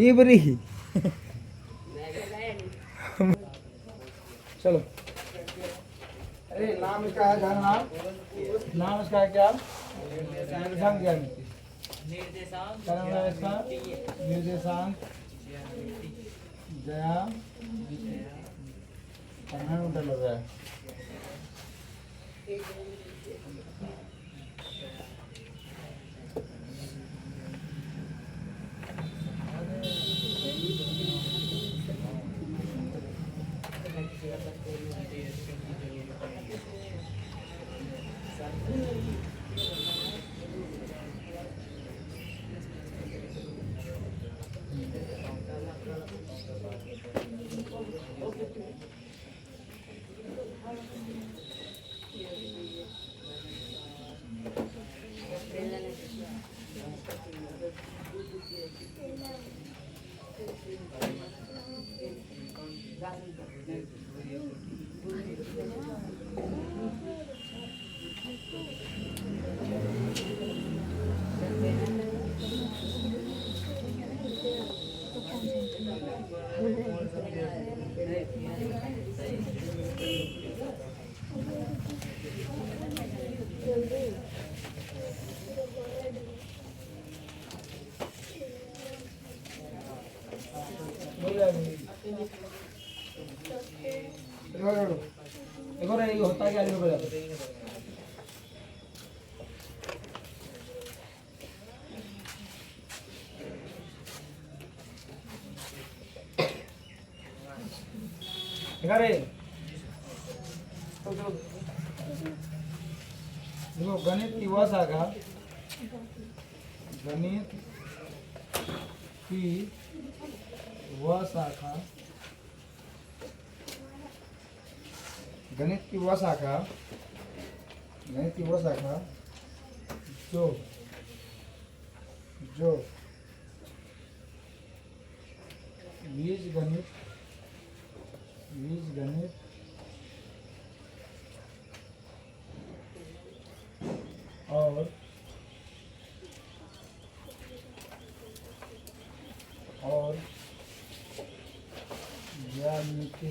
इबरी चलो। अरे नाम इसका है जाना नाम, नाम इसका है क्या? निर्देशांक ज्यामिति। क्या नाम है इसका? निर्देशांक ज्यामिति लग रहा है। देखो रे ये होता क्या देखो रे देखो गणित की वह शाखा, गणित की वह शाखा, गणित की वह शाखा, गणित की वह शाखा जो जो बीजगणित और ज्यामिति के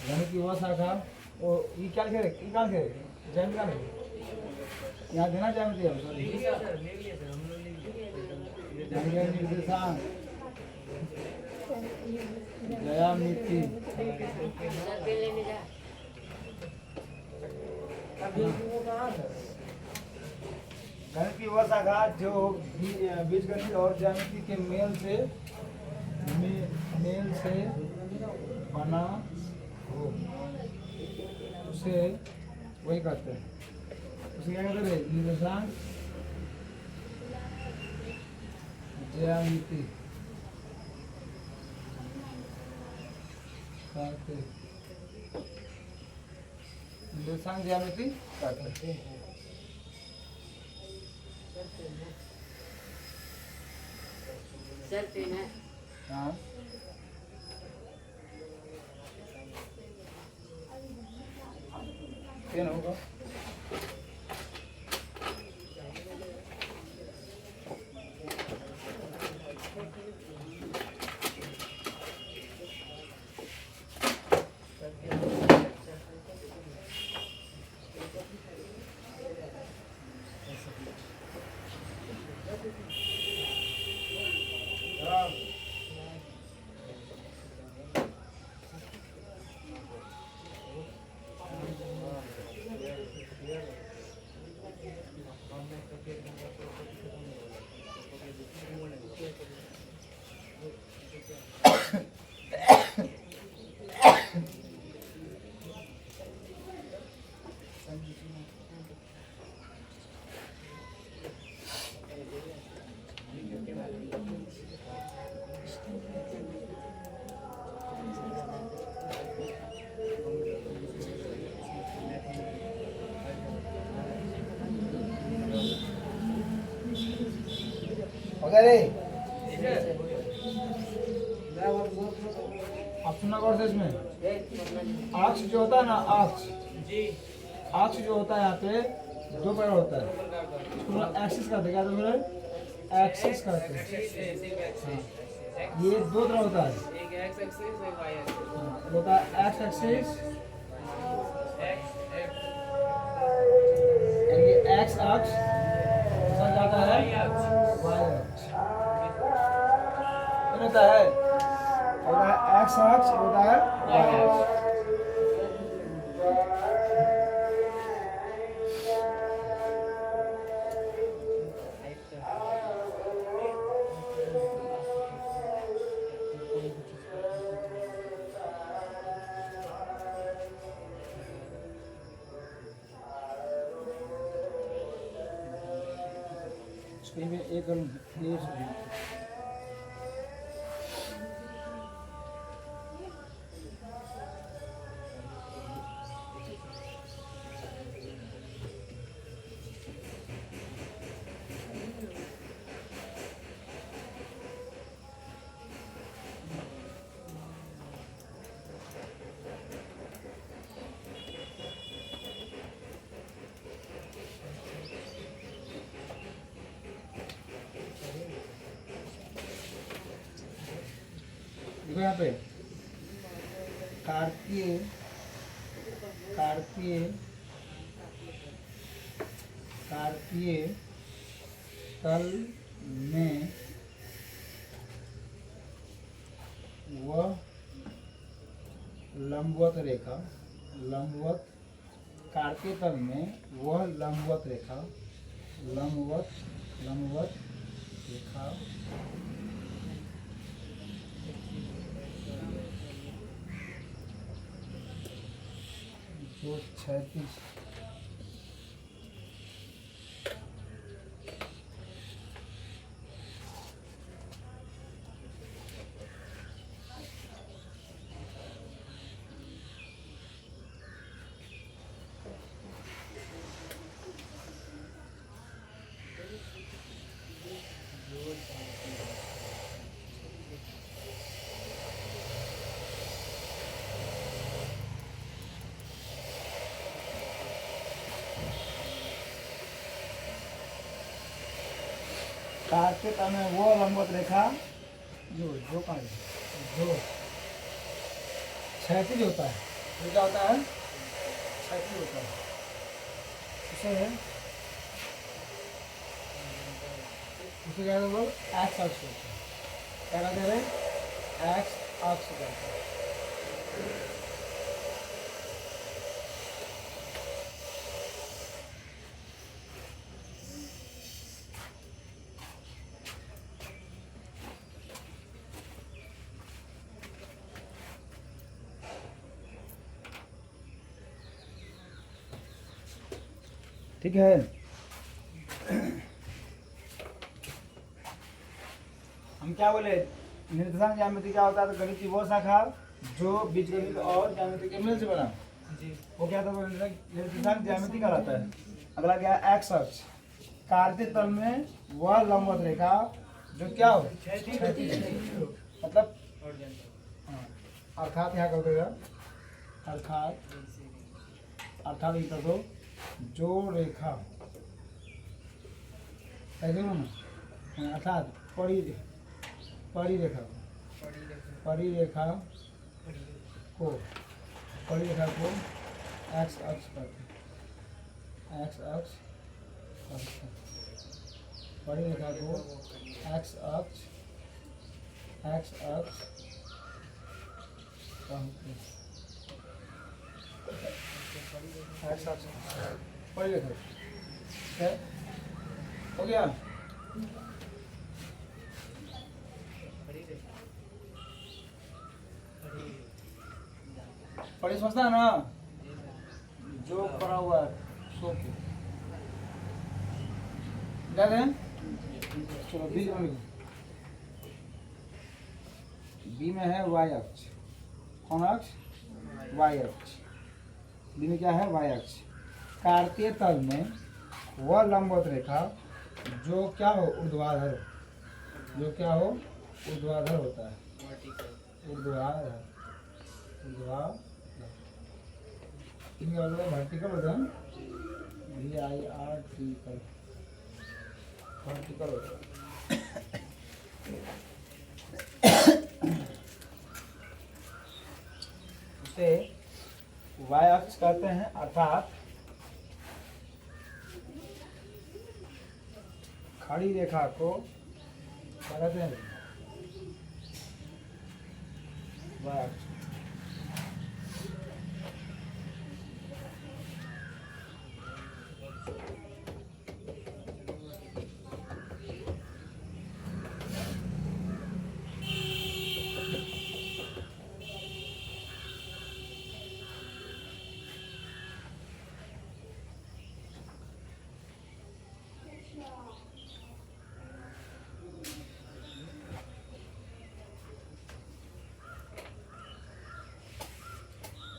गणित की वह शाखा और ये क्या लिखे, ज्यामिति का यहाँ देना ज्यामिति निर्देशांक ज्यामिति गणित की वह शाखा जो बीजगणित और ज्यामिति के मेल से बना हो उसे वही कहते हैं। उसे क्या कहते हैं? निर्देशांक ज्यामिति कहते हैं। निर्देशांक ज्यामिति कहते हैं। हाँ पेन होगा। अब सुनना गौर से इसमें, अक्ष जो होता है ना, अक्ष अक्ष जो होता है यहाँ पे दो प्रकार होता है, इसको एक्सिस कहते हैं। क्या तो एक्सिस कहते हैं। ये दो तरह होता है, एक एक्स एक्सिस एक वाई एक्सिस होता है एक्स एक्सिस, ये एक्स अक्ष जाता है वाई अक्ष होता है, एक्स अक्ष होता है वाई अक्ष। में एक देखो यहाँ पे कार्तीय कार्तीय कार्तीय तल में वह लंबवत रेखा, लंबवत कार्तीय तल में वह लंबवत रेखा, लंबवत लंबवत रेखा जो क्षैतिज कार्तीय तल में वो लंबवत रेखा जो जो क्षैतिज होता है, वो क्या होता है, क्षैतिज होता है। उसे क्या कहते हैं, एक्स अक्ष होता है। क्या कहते हैं, एक्स अक्ष कहते हैं। ठीक है। हम क्या बोले, निर्देशांक ज्यामिति क्या होता है, तो गणित की वो शाखा जो बीजगणित और ज्यामिति के मेल से बना, वो क्या था, निर्देशांक ज्यामिति कहलाता है। अगला क्या है, एक्स अक्ष, कार्तीय तल में वह लंबवत रेखा जो क्या हो, मतलब अर्थात यहाँ कर देगा, अर्थात लिखा दो जो रेखा, ऐसे हो ना, अर्थात परिरेखा को एक्स अक्ष कहते हैं, एक्स अक्ष परिरेखा को एक्स अक्ष कहते हैं। एक्स अक्ष परिरेखा है, हो गया। पढ़ी समझता है ना, जो पढ़ा हुआ है सो के क्या करें, चलो बीच में लिखो, बी में है वाई अक्ष, कौन अक्ष, वाई अक्ष, बी में क्या है, वाई अक्ष। कार्तीय तल में वह लंबवत रेखा जो क्या हो, ऊर्ध्वाधर, जो क्या हो, ऊर्ध्वाधर होता है, ऊर्ध्वाधर इनका मतलब वर्टिकल होता है, VIRTICAL, वर्टिकल होता है। उसे वाई अक्ष कहते हैं, अर्थात खड़ी रेखा को क्या कहते हैं? वाई अक्ष।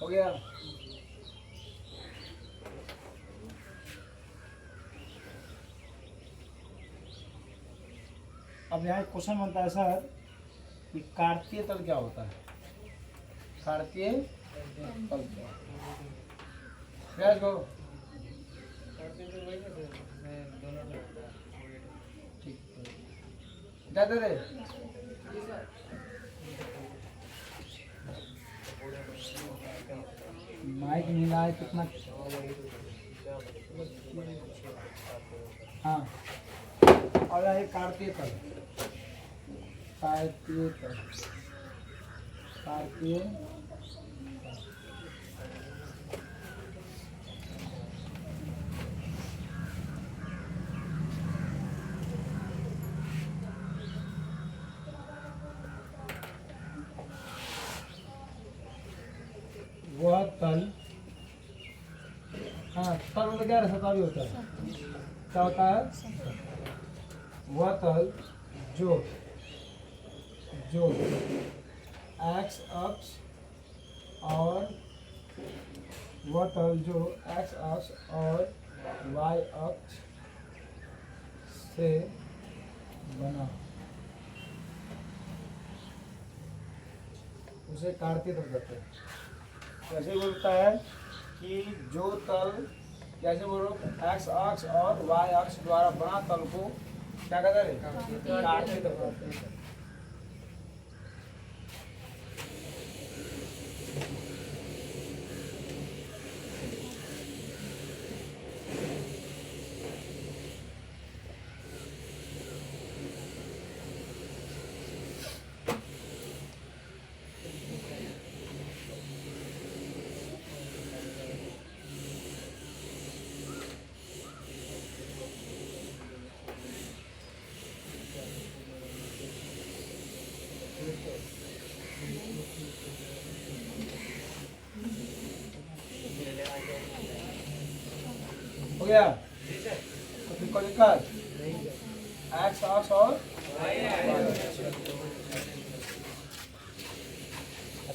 हो गया। अब यहाँ एक क्वेश्चन बनता है सर कि कार्तीय तल क्या होता है? कार्तीय तल क्या? Let's go। ठीक जाते रे। माइक मिला है कितना? हाँ, और ये कार्तीय तल, कार्तीय तल, कार्तीय वह तल, हाँ तल मतलब क्या रहता भी होता है, क्या होता है? वह तल जो एक्स अक्ष और वह तल जो एक्स अक्ष और वाई अक्ष से बना उसे कार्तीय तल कहते हैं। कैसे बोलता है कि जो तल, कैसे बोलो, एक्स अक्ष और वाई अक्ष द्वारा बना तल को क्या कहते हैं? कार्तीय तल कहते हैं। हो गया? तो फिर कोई दिक्कत? एक्स अक्ष और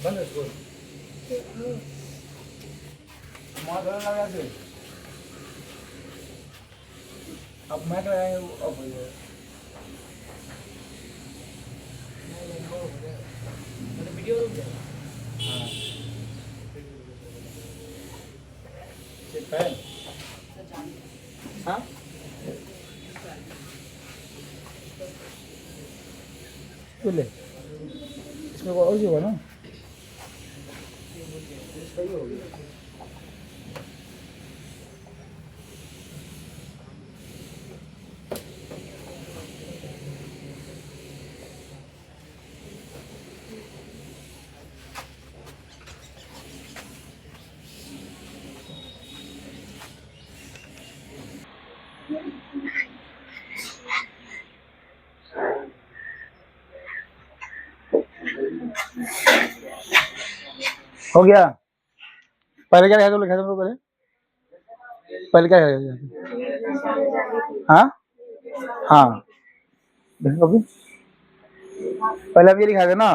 बंद है इसको। वहाँ धरना लगा से अब मैक लगाएंगे वो अब हो जाएगा। वीडियो रुक जाएगा। हाँ ठीक है। हाँ बोले इसमें और भी होगा ना, इसका ही हो गया। हो गया? पहले क्या लिखा था? लिखा था पहले, पहले क्या लिखा था? हाँ हाँ देखो अभी पहले अब ये लिखा था ना,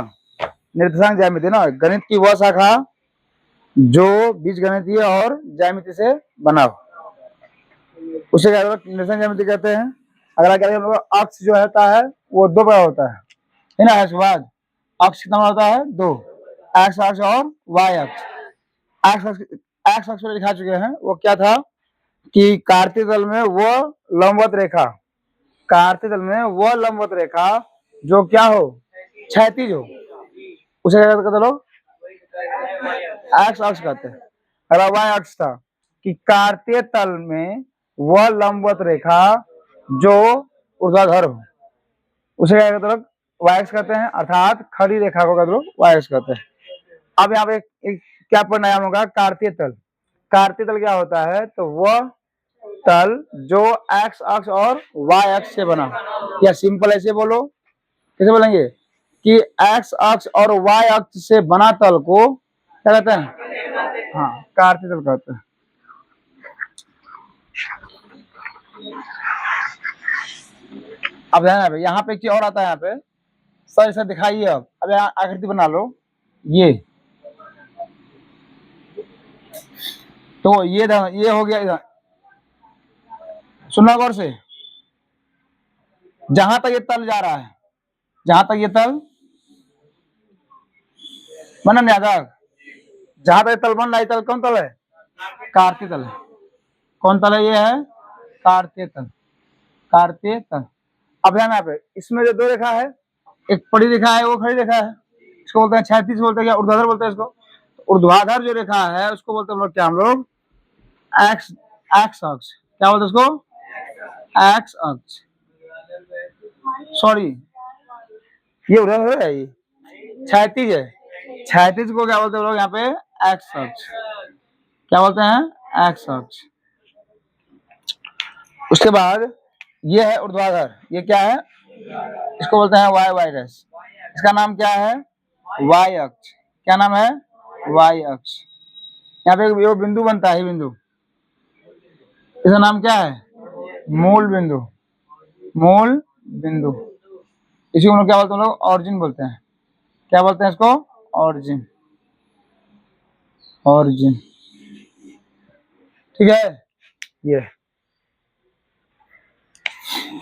निर्देशांक ज्यामिति ना, गणित की वह शाखा जो बीज गणितीय और ज्यामिति से बना हो उसे क्या निर्देशांक ज्यामिति कहते हैं। अगला क्या है? अक्ष जो होता है वो दो बड़ा होता है ना, इसके बाद अक्ष कितना होता है? दो। एक्स अक्ष और वाई अक्ष। एक्स अक्ष पर दिखा चुके हैं, वो क्या था कि कार्तीय तल में वो लंबवत रेखा, कार्तीय तल में वो लंबवत रेखा जो क्या हो, क्षैतिज हो, उसे क्या कहते लोग, एक्स अक्ष कहते हैं। अगर वाई अक्ष था कि कार्तीय तल में वह लंबवत रेखा जो ऊर्ध्वाधर हो, उसे क्या कहते लोग, वाई अक्ष कहते हैं, अर्थात खड़ी रेखा को कहते लोग वाई अक्ष कहते हैं। अब यहाँ पे एक क्या पढ़ना है होगा, कार्तीय तल। कार्तीय तल क्या होता है, तो वह तल जो एक्स अक्ष और वाई अक्ष से बना, या सिंपल ऐसे बोलो, कैसे बोलेंगे कि एक्स अक्ष और वाई अक्ष से बना तल को क्या कहते हैं, हाँ कार्तीय तल कहते हैं। अब ध्यान है, यहाँ पे एक चीज और आता है, यहाँ पे सर ऐसा दिखाइए। अब यहाँ आकृति बना लो, ये तो ये हो गया इधर, सुनना गौर से, जहां तक ये तल जा रहा है, जहां तक ये तल मनन यादव, जहां तक तल बन रहा है, तल कौन तल है, कार्तीय तल है। कौन तल है, ये है कार्तीय तल, कार्तीय तल। अब ध्यान यहाँ पे, इसमें जो दो रेखा है, एक पड़ी रेखा है, वो खड़ी रेखा है, इसको बोलते हैं क्षैतिज, बोलते हैं क्या, ऊर्ध्वाधर बोलते हैं इसको। ऊर्ध्वाधर जो रेखा है उसको बोलते हैं हम लोग क्या, हम लोग एक्स एक्स अक्ष, क्या बोलते हैं उसको, एक्स अक्ष। सॉरी, ये ऊर्ध्वाधर है, ये क्षैतिज है, क्षैतिज को क्या बोलते हैं लोग यहाँ पे, एक्स अक्ष, क्या बोलते हैं, एक्स अक्ष। उसके बाद ये है ऊर्ध्वाधर, ये क्या है, इसको बोलते हैं वाई वाई डैश, इसका नाम क्या है, वाई अक्ष। क्या नाम है, वाई अक्ष। यहाँ पे वो बिंदु बनता है, बिंदु, इसका नाम क्या है, मूल बिंदु, मूल बिंदु। इसी को क्या बोलते हैं लोग, ऑरिजिन बोलते हैं। क्या बोलते हैं इसको, ऑरिजिन, ऑरिजिन, ठीक है। ये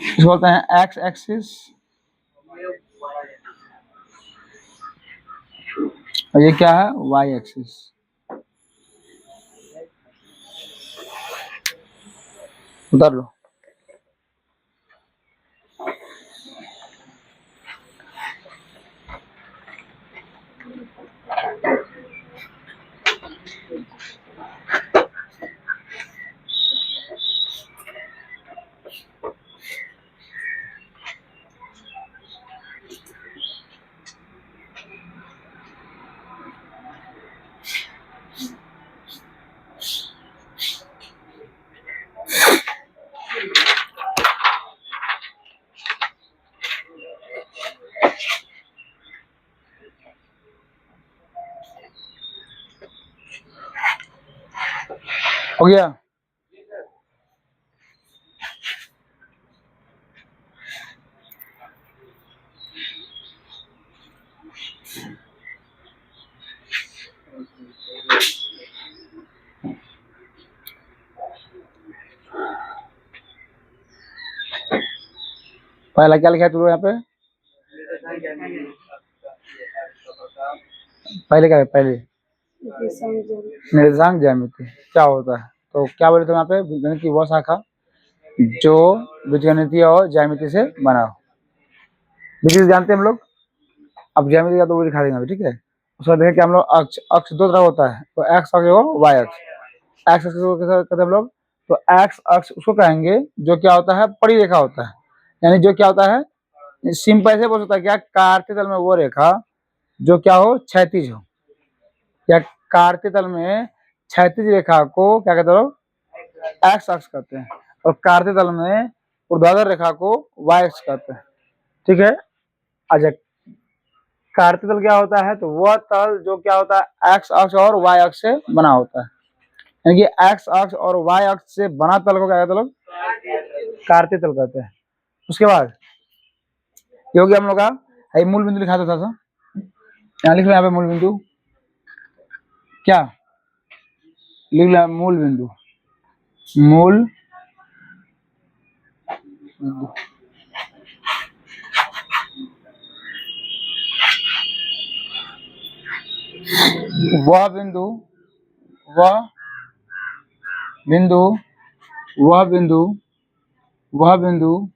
इसको बोलते हैं एक्स एक्सिस, और ये क्या है, वाई एक्सिस। उधर लो, हो गया। पहला क्या लिखा है तुम यहाँ पे, पहले क्या है, पहले निर्देशांक ज्यामिति क्या होता है, तो क्या बोले थे यहाँ पे, गणित की वह शाखा जो बीजगणितीय और ज्यामिति से बना हो। बीज जानते हैं हम लोग, अब ज्यामिति का तो वो दिखा देंगे अभी, ठीक है। उसका देखें कि हम लोग अक्ष, अक्ष दो तरह होता है, तो एक्स अक्ष और वाई अक्ष। एक्स अक्ष को कैसे कहते हैं हम लोग, तो एक्स अक्ष उसको कहेंगे जो क्या होता है, पड़ी रेखा होता है, यानी जो क्या होता है, सिंपल ऐसे बोल सकता है क्या, कार्तीय तल में वो रेखा जो क्या हो, क्षैतिज हो, या कार्तीय तल में क्षैतिज रेखा को क्या कहते हैं लोग, एक्स अक्ष कहते हैं, और कार्तीय तल में ऊर्ध्वाधर रेखा को वाई अक्ष कहते हैं, ठीक है। अच्छा, कार्तीय तल क्या होता है, तो वह तल जो क्या होता है, एक्स अक्ष और वाई अक्ष से बना होता है, यानी कि एक्स अक्ष और वाई अक्ष से बना तल को क्या कहते हैं लोग, कार्तीय तल कहते हैं। उसके बाद ये हो गया हम लोग का, मूल बिंदु लिखा था सा, यहाँ लिख लो, यहाँ पे मूल बिंदु, क्या लिख लो, मूल बिंदु, मूल बिंदु। वह बिंदु वह बिंदु वह बिंदु वह बिंदु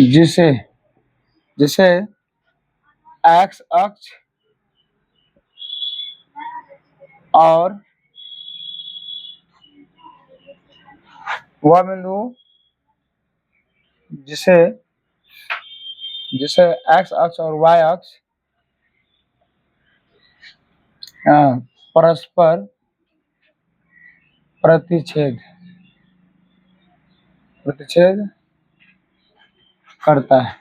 जिसे जिसे एक्स अक्ष और वह बिंदु जिसे जिसे एक्स अक्ष और वाई अक्ष परस्पर प्रतिच्छेद प्रतिच्छेद करता है।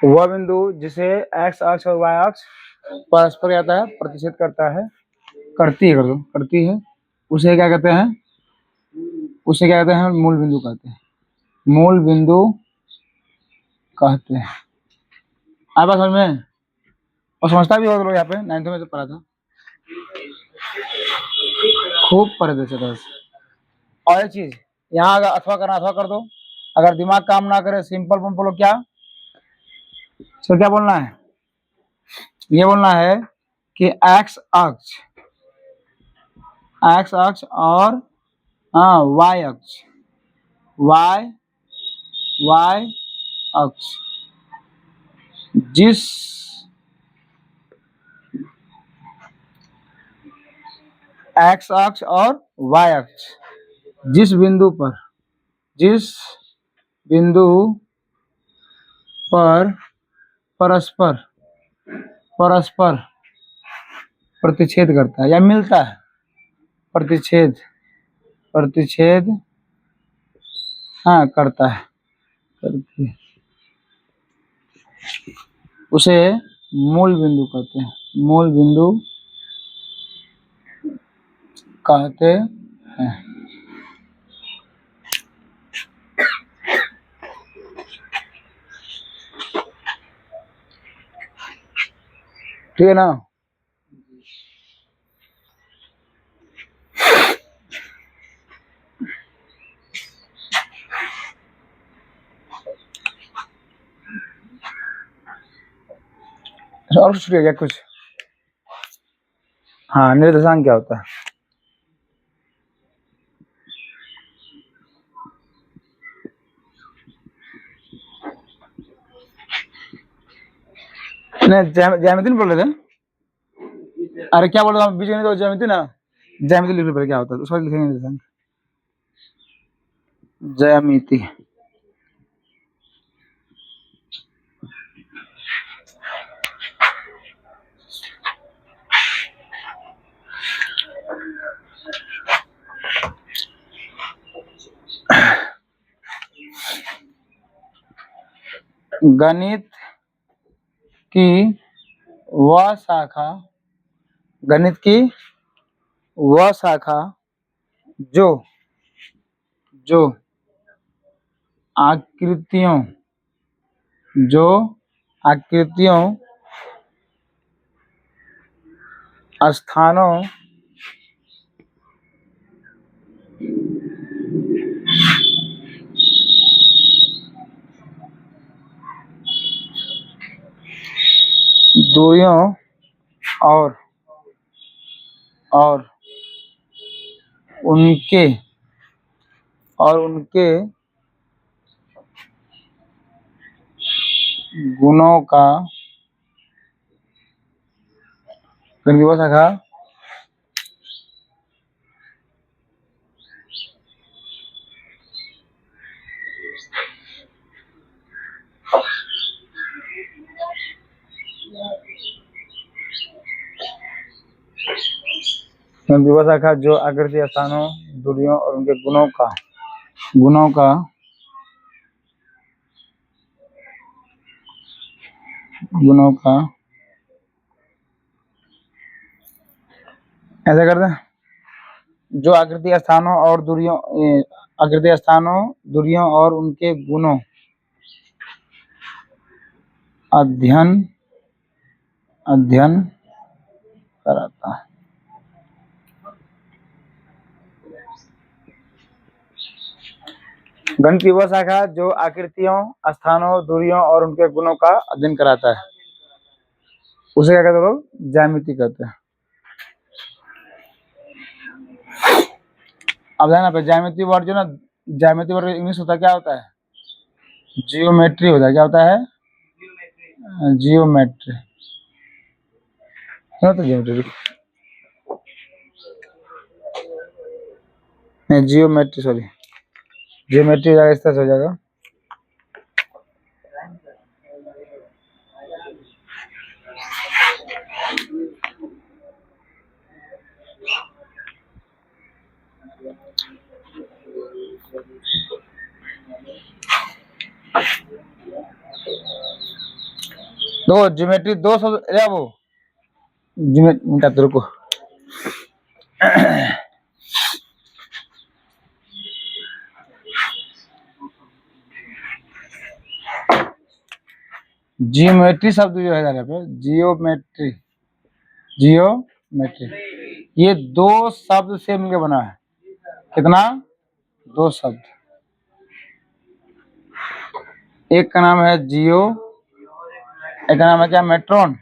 वह बिंदु जिसे एक्स अक्ष और वाई अक्ष परस्पर आता है प्रतिच्छेद करता है करती है उसे क्या कहते हैं? उसे क्या कहते हैं? मूल बिंदु कहते हैं। मूल बिंदु कहते हैं। आप बात समझ में? और समझता भी होगा लोग, यहाँ पे 9th में तो पढ़ा था, खूब पढ़े थे चलो। और एक चीज यहाँ अगर अथवा करना अथवा कर दो, अगर दिमाग काम ना करे सिंपल फॉर्म बोलो क्या? सर क्या बोलना है? ये बोलना है कि एक्स अक्ष और वाई अक्ष वाई अक्ष जिस एक्स अक्ष और वाई अक्ष जिस बिंदु पर परस्पर प्रतिच्छेद करता है या मिलता है, प्रतिच्छेद करता है उसे मूल बिंदु कहते हैं। मूल बिंदु कहते हैं। ठीक है ना? और छूट गया कुछ? हाँ, निर्देशांक क्या होता है? नहीं, ज्यामिति नहीं बोल रहे थे? अरे क्या बोल रहा हूँ, बीच में तो ज्यामिति ना, ज्यामिति लिख रहे क्या होता है उसका लिखेंगे निर्देशांक। ज्यामिति गणित की वह शाखा जो आकृतियों स्थानों दूरियों और उनके गुणों का गणित की वह शाखा जो आकृति स्थानों दूरियों और उनके गुणों का ऐसा करते हैं, जो आकृति स्थानों दूरियों और उनके गुणों अध्ययन कराता है। गणित की वह शाखा जो आकृतियों, स्थानों, दूरियों और उनके गुणों का अध्ययन कराता है उसे क्या कहते हैं लोग? ज्यामिति कहते हैं। अब ध्यान पे ज्यामिति वर्ड जो ना, ज्यामिति वर्ड इंग्लिश होता है क्या होता है? जियोमेट्री होता है। क्या होता है? जियोमेट्री। सुनो तो जियोमेट्री नहीं, जियोमेट्री सॉरी, जियोमेट्री हो जाएगा, इस तरह से हो जाएगा। दो ज्योमेट्री, दो शब्द या वो ज्योमेट्री, रुको। जियोमेट्री शब्द जो है यहाँ पे, जियोमेट्री, जियोमेट्री, ये दो शब्द से मिलकर बना है। कितना? दो शब्द। एक का नाम है जियो, एक का नाम है क्या? मेट्रोन।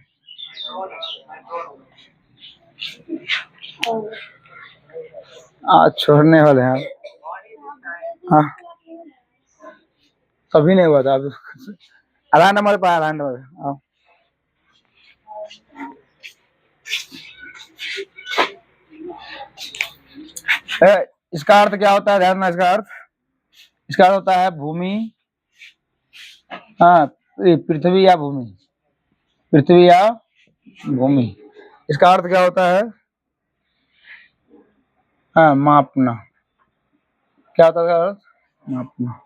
छोड़ने वाले हैं। हाँ, कभी नहीं हुआ था। अब आधा नंबर पर, आधा नंबर। आओ। इसका अर्थ क्या होता है? ध्यान में, इसका अर्थ होता है भूमि। हाँ, पृथ्वी या भूमि, पृथ्वी या भूमि। इसका अर्थ क्या होता है? हाँ, मापना। क्या होता है इसका अर्थ? मापना।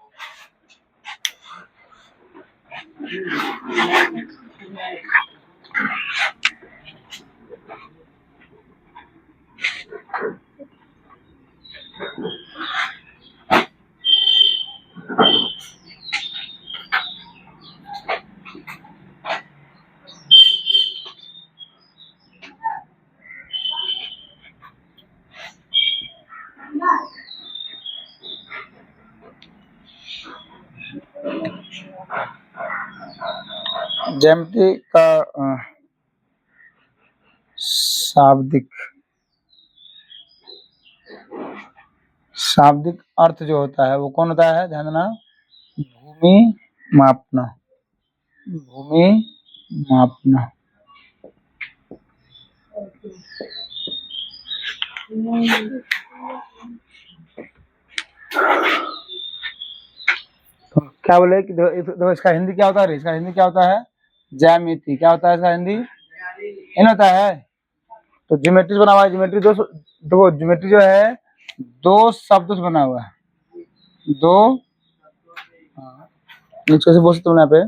ज्यामिति का शाब्दिक अर्थ जो होता है वो कौन होता है? ध्यान देना, भूमि मापना, भूमि मापना। तो क्या बोले कि देखो इसका हिंदी क्या होता है? इसका हिंदी क्या होता है? ज्यामिति। क्या होता है इसका हिंदी? इन होता है। तो ज्योमेट्री बना हुआ है। ज्योमेट्री देखो, ज्योमेट्री जो है दो शब्दों से बना हुआ है। दो, कैसे बोल सकते हो यहाँ पे?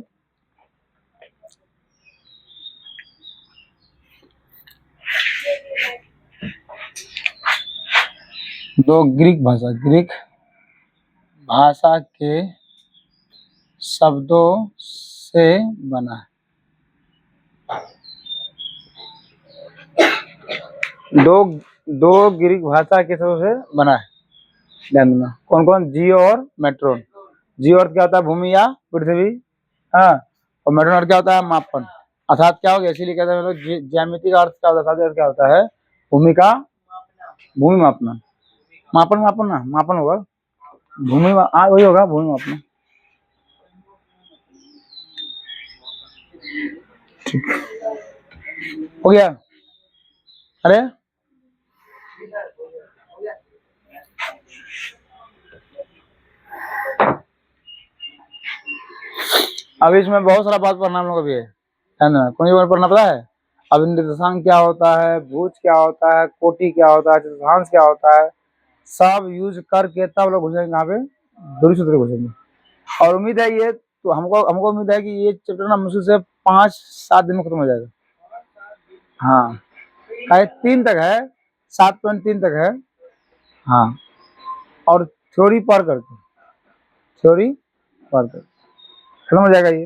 दो ग्रीक भाषा के शब्दों से बना है। दो ग्रीक भाषा के शब्दों से बना है। ध्यान देना, कौन कौन? जियो और मेट्रोन। जियो अर्थ क्या होता है? भूमि या पृथ्वी। हाँ, और मेट्रोन अर्थ क्या होता है? मापन। अर्थात क्या हो गया, इसीलिए कहते हैं हम लोग ज्यामिति का अर्थ क्या होता है? क्या होता है? भूमि का, भूमि मापना। मापन ना, मापन होगा, भूमि वही होगा, भूमि मापना। ठीक हो गया? अरे अब इसमें बहुत सारा बात पढ़ना हम लोग अभी है ना। कौन सी बात पढ़ना पता है? अब निर्देशांक क्या होता है, भुज क्या होता है, कोटि क्या होता है, चतुर्थांश क्या होता है, सब यूज करके तब लोग घुसेंगे यहाँ पे, दूरी सूत्र घुसेंगे। और उम्मीद है ये, तो हमको उम्मीद है कि ये चैप्टर ना मुश्किल से 5-7 दिन में खत्म हो जाएगा। हाँ, 3 तक है, 7.3 तक है। हाँ, और थ्योरी पढ़ कर खत्म हो जाएगा ये।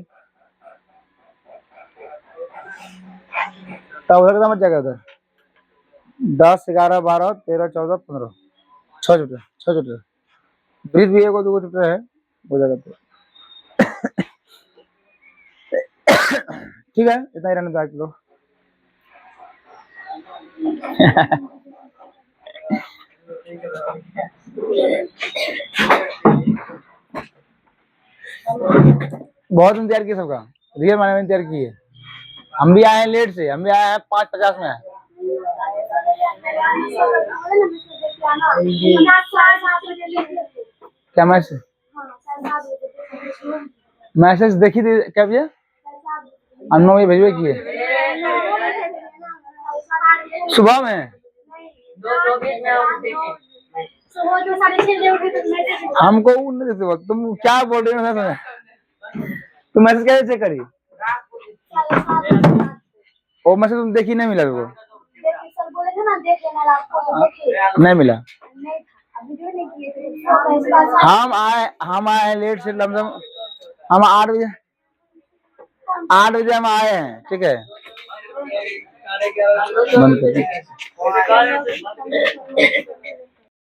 तब उधर कितना बच जाएगा? उधर 10, 11, 12, 13, 14, 15, 6 चैप्टर। ब्रीज भी एक और 2 चैप्टर है। हो जाएगा तो ठीक है, इतना ही रहने दो 1 किलो। बहुत इंतजार किया सबका, रियल माने में इंतजार किए। हम भी आए हैं लेट से, हम भी आए हैं 5:50 में। क्या मैसेज? मैसेज देखी थी क्या भैया? 9 बजे भेजबे किए सुबह में। हमको वो नहीं देते वक्त, तुम क्या बोल रहे हो? मैं तुम मैसेज कैसे चेक करी? वो मैसेज तुम देखी नहीं मिला वो? नहीं मिला। हम आए लेट से, लमसम हम 8 बजे हम आए हैं, ठीक है। बंद कर